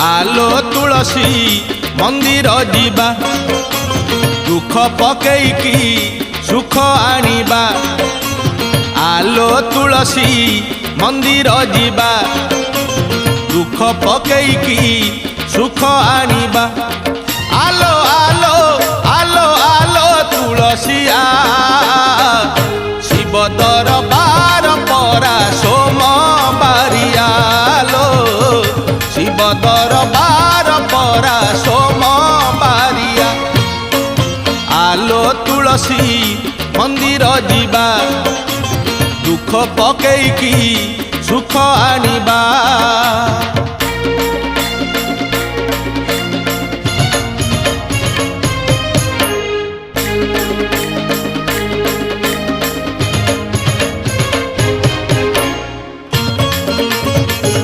आलो तुलसी मंदिर जीवा दुख पकेईकी सुख आनिबा। आलो तुलसी मंदिर जीवा दुख पकेईकी सुख आनिबा। आलो आलो आलो आलो तुलसिया शिव दरबार परा सोमबारिया। आलो शिव दरबार परा सोमबारिया। आलो तुलसी मंदिर जीवा दुख पकेईकी सुख आनिबा।